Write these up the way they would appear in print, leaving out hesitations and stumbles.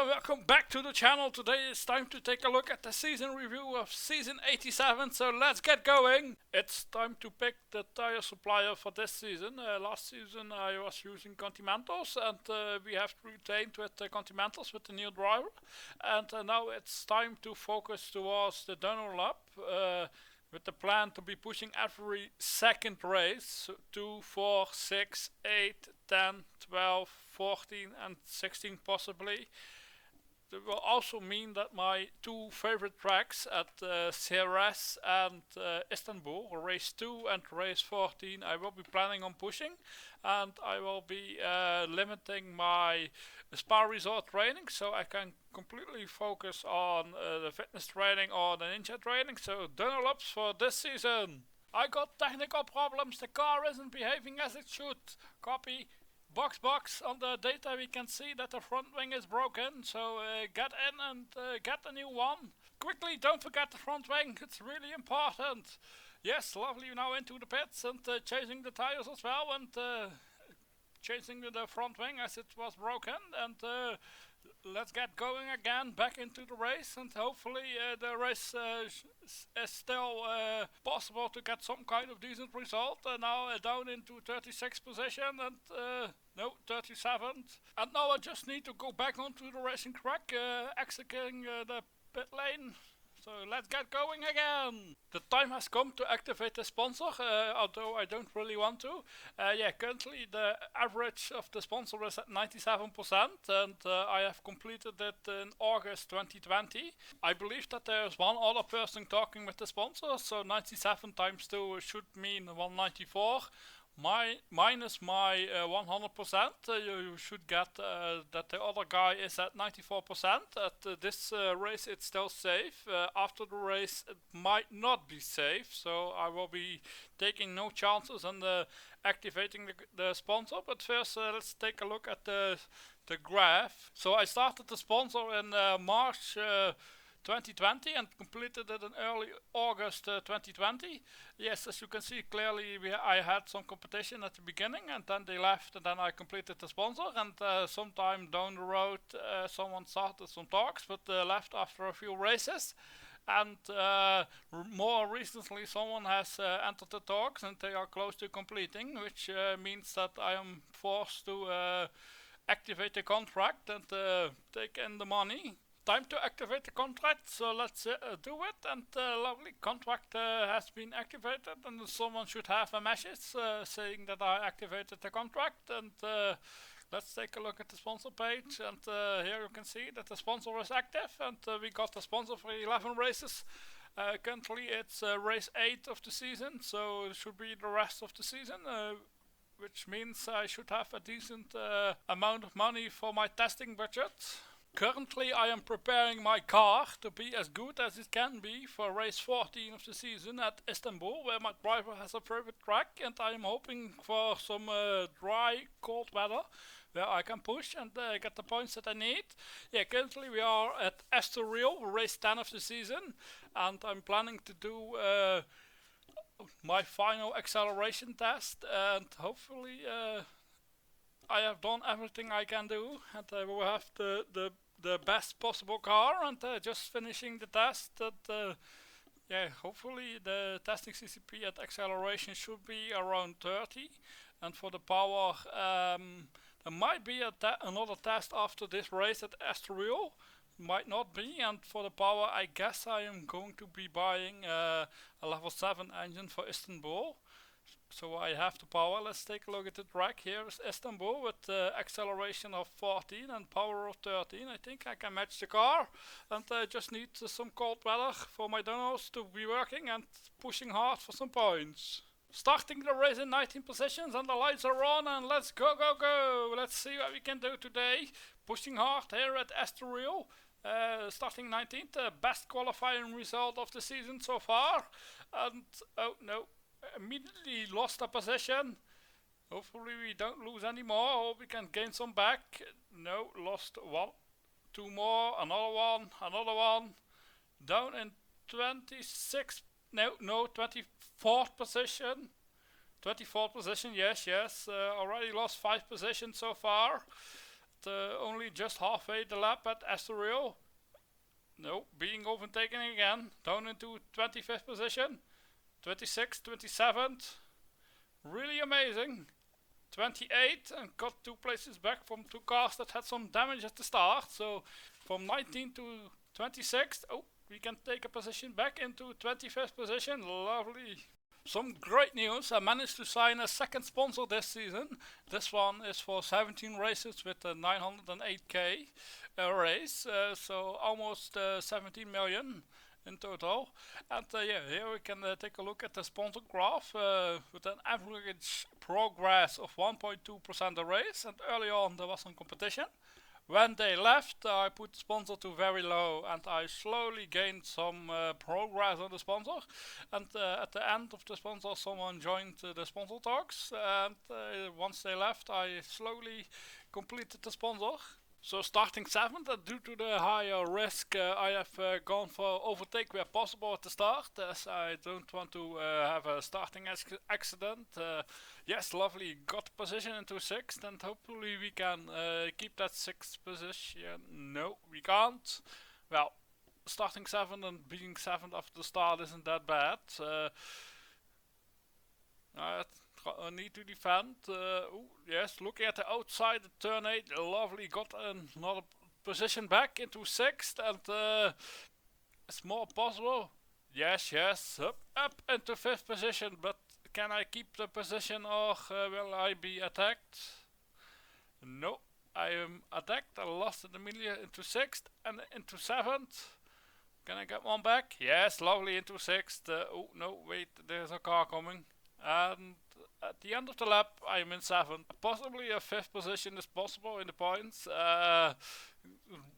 and welcome back to the channel. Today it's time to take a look at the season review of season 87, so let's get going. It's time to pick the tire supplier for this season. Last season I was using Continentals, and we have retained with the Continentals with the new driver. And now it's time to focus towards the Dunlop. With the plan to be pushing every second race, 2, 4, 6, 8, 10, 12, 14 and 16 possibly. That will also mean that my two favorite tracks at CRS and Istanbul, race 2 and race 14, I will be planning on pushing, and I will be limiting my spa resort training so I can completely focus on the fitness training or the ninja training. So Dunlops for this season. I got technical problems, the car isn't behaving as it should. Copy. Box on the data we can see that the front wing is broken, so get in and get a new one. Quickly, don't forget the front wing, it's really important. Yes, lovely, now into the pits and changing the tires as well, and changing the front wing as it was broken, and let's get going again, back into the race, and hopefully the race is still possible to get some kind of decent result. Now down into 36th position, and no, 37th. And now I just need to go back onto the racing track, exiting the pit lane. So let's get going again. The time has come to activate the sponsor, although I don't really want to. Currently the average of the sponsor is at 97%, and I have completed it in August 2020. I believe that there is one other person talking with the sponsor, so 97 times 2 should mean 194. Minus my 100%, you should get that the other guy is at 94%. At this race it's still safe. After the race it might not be safe, so I will be taking no chances on activating the sponsor. But first let's take a look at the graph. So I started the sponsor in March 2020 and completed it in early August 2020. Yes, as you can see clearly, I had some competition at the beginning, and then they left, and then I completed the sponsor, and sometime down the road someone started some talks but left after a few races. And more recently someone has entered the talks and they are close to completing, which means that I am forced to activate the contract and take in the money. Time to activate the contract, so let's do it. And lovely contract has been activated, and someone should have a message saying that I activated the contract. And let's take a look at the sponsor page, and here you can see that the sponsor is active, and we got the sponsor for 11 races. Currently it's race 8 of the season, so it should be the rest of the season, which means I should have a decent amount of money for my testing budget. Currently I am preparing my car to be as good as it can be for race 14 of the season at Istanbul, where my driver has a favorite track, and I am hoping for some dry, cold weather where I can push and get the points that I need. Yeah, currently we are at Estoril, race 10 of the season, and I'm planning to do my final acceleration test, and hopefully I have done everything I can do, and I will have the best possible car, and just finishing the test. That hopefully the testing CCP at acceleration should be around 30, and for the power there might be another test after this race at Estoril, might not be. And for the power I guess I am going to be buying a level 7 engine for Istanbul. So I have the power. Let's take a look at the track. Here is Istanbul with acceleration of 14 and power of 13. I think I can match the car, and I just need some cold weather for my donos to be working and pushing hard for some points. Starting the race in 19 positions, and the lights are on, and let's go, go, go. Let's see what we can do today. Pushing hard here at Estoril. Starting 19th, best qualifying result of the season so far. And oh no, immediately lost a position. Hopefully we don't lose any more, or we can gain some back. No, lost one, two more, another one. Down in 26th, no, 24th position. 24th position, yes, already lost 5 positions so far. only just halfway the lap at Estoril. No, being overtaken again, down into 25th position, 26th, 27th, really amazing. 28 and got 2 places back from 2 cars that had some damage at the start. So from 19 to 26th, oh, we can take a position back into 25th position. Lovely. Some great news. I managed to sign a second sponsor this season. This one is for 17 races with a 908k race, so almost 17 million in total. And yeah, here we can take a look at the sponsor graph with an average progress of 1.2% a race, and early on there was some competition. When they left, I put the sponsor to very low, and I slowly gained some progress on the sponsor. And at the end of the sponsor, someone joined the sponsor talks, and once they left, I slowly completed the sponsor. So starting 7th, due to the higher risk, I have gone for overtake where possible at the start, as I don't want to have a starting accident. Yes, lovely, got position into 6th, and hopefully we can keep that 6th position. No, we can't. Well, starting 7th and being 7th after the start isn't that bad. I need to defend. Ooh, yes, looking at the outside, the turn 8, lovely, got another position back into 6th, and it's more possible. Yes, up into 5th position, but can I keep the position or will I be attacked? No, I am attacked. I lost it immediately into 6th and into 7th. Can I get one back? Yes, lovely, into 6th. Oh no, wait, there's a car coming. And at the end of the lap, I am in 7th. Possibly a 5th position is possible in the points.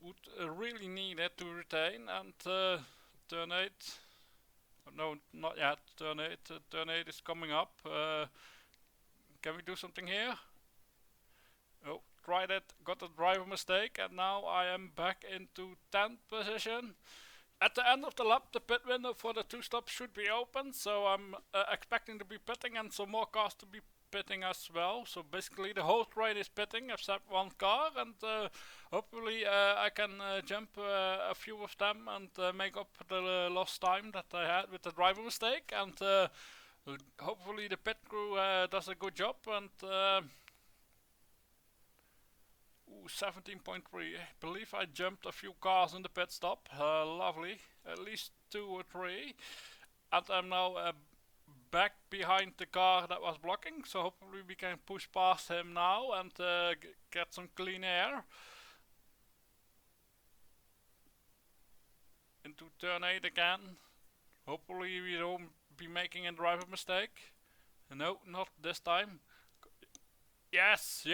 Would really need it to retain. And turn 8. No, not yet. Turn 8. Turn 8 is coming up. Can we do something here? Oh, tried it. Got a driver mistake. And now I am back into 10th position. At the end of the lap, the pit window for the 2 stops should be open, so I'm expecting to be pitting and some more cars to be pitting as well. So basically the whole train is pitting except 1 car, and hopefully I can jump a few of them and make up the lost time that I had with the driver mistake, and hopefully the pit crew does a good job. And 17.3. I believe I jumped a few cars in the pit stop. Lovely. At least 2 or 3. And I'm now back behind the car that was blocking. So hopefully we can push past him now and get some clean air. Into turn 8 again. Hopefully we don't be making a driver mistake. No, not this time. Yes,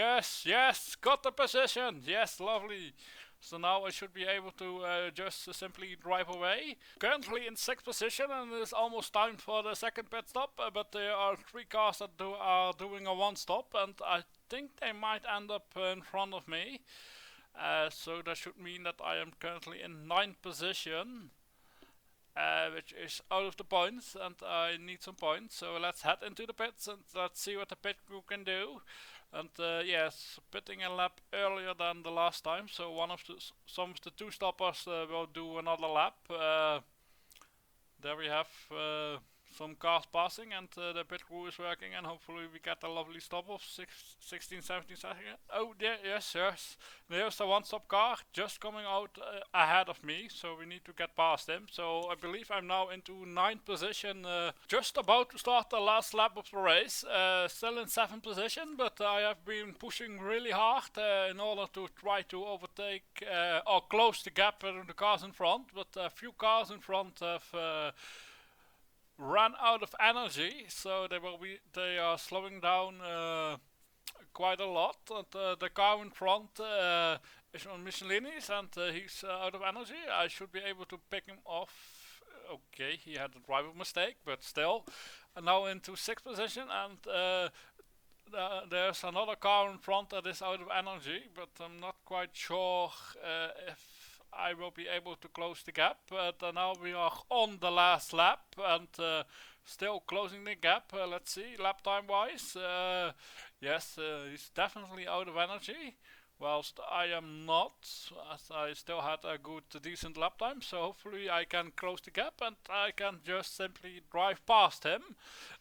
got the position. Yes, lovely. So now I should be able to just simply drive away. Currently in 6th position, and it's almost time for the second pit stop. But there are 3 cars that are doing a 1 stop, and I think they might end up in front of me. So that should mean that I am currently in 9th position, which is out of the points, and I need some points. So let's head into the pits and let's see what the pit crew can do. And yes, pitting a lap earlier than the last time, so some of the 2 stoppers will do another lap. There we have some cars passing, and the pit crew is working, and hopefully we get a lovely stop of 16, 17 seconds. Oh, there, yes, there's the 1 stop car just coming out ahead of me, so we need to get past him. So I believe I'm now into 9th position, just about to start the last lap of the race. Still in 7th position, but I have been pushing really hard in order to try to overtake or close the gap with the cars in front, but a few cars in front have run out of energy, so they are slowing down quite a lot. And the car in front is on Michelinis, and he's out of energy. I should be able to pick him off. Okay, he had a driver mistake, but still. And now into 6th position, and there's another car in front that is out of energy, but I'm not quite sure if I will be able to close the gap. But now we are on the last lap, and still closing the gap. Let's see, lap time wise. Yes, he's definitely out of energy. whilst I am not, as I still had a good, decent lap time. So hopefully I can close the gap and I can just simply drive past him.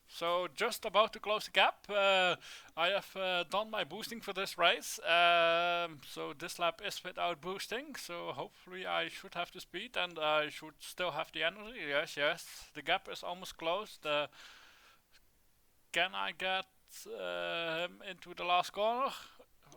So just about to close the gap. I have done my boosting for this race. So this lap is without boosting. So hopefully I should have the speed and I should still have the energy. Yes. The gap is almost closed. Can I get him into the last corner?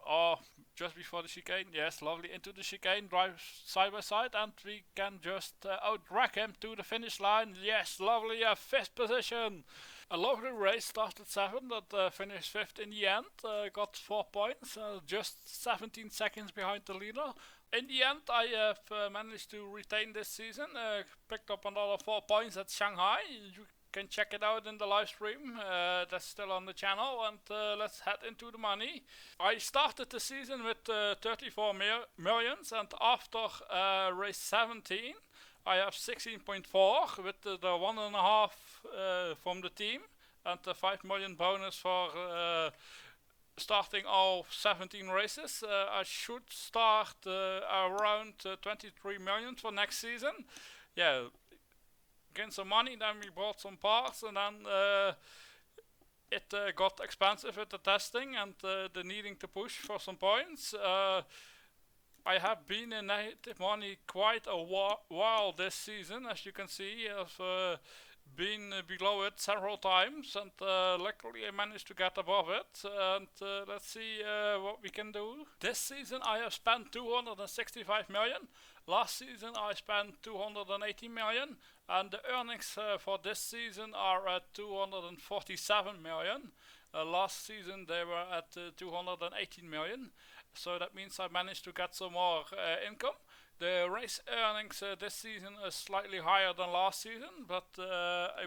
Or just before the chicane? Yes, lovely. Into the chicane, drive side by side, and we can just out-drag him to the finish line. Yes, lovely, 5th position. A lovely race, started 7th, but finished 5th in the end. Got 4 points, just 17 seconds behind the leader. In the end, I have managed to retain this season. Picked up another 4 points at Shanghai. You can check it out in the live stream. That's still on the channel, and let's head into the money. I started the season with 34 millions, and after race 17 I have 16.4 with the 1.5 from the team and the 5 million bonus for starting all 17 races. I should start around 23 million for next season. Yeah, gain some money, then we bought some parts, and then it got expensive with the testing and the needing to push for some points. I have been in negative money quite a while this season, as you can see. I've been below it several times, and luckily I managed to get above it. And let's see what we can do. This season I have spent 265 million. Last season I spent 280 million, and the earnings for this season are at 247 million. Last season they were at 218 million. So that means I managed to get some more income. The race earnings this season is slightly higher than last season, but I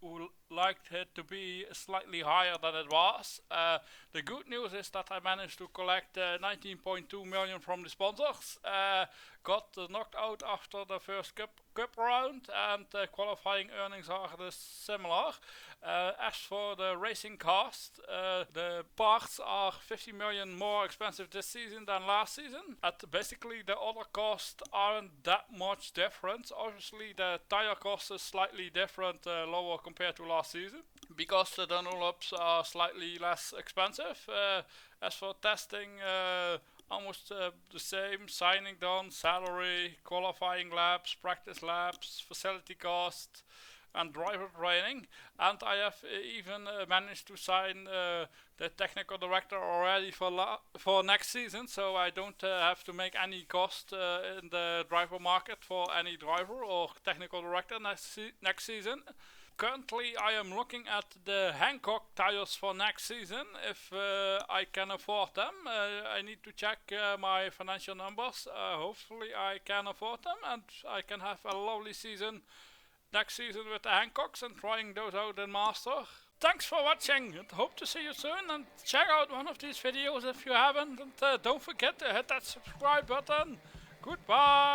would like it to be slightly higher than it was. The good news is that I managed to collect 19.2 million from the sponsors. Got knocked out after the first cup round, and qualifying earnings are similar. As for the racing cost, the parts are 50 million more expensive this season than last season. Basically the other costs aren't that much different. Obviously the tire cost is slightly different, lower compared to last season, because the roll-ups are slightly less expensive. As for testing, almost the same. Signing done, salary, qualifying laps, practice laps, facility cost, and driver training. And I have even managed to sign the technical director already for next season, so I don't have to make any cost in the driver market for any driver or technical director next season. Currently I am looking at the Hankook tires for next season, if I can afford them. I need to check my financial numbers. Hopefully I can afford them, and I can have a lovely season next season with the Hankooks and trying those out in Master. Thanks for watching, and hope to see you soon, and check out one of these videos if you haven't, and don't forget to hit that subscribe button. Goodbye!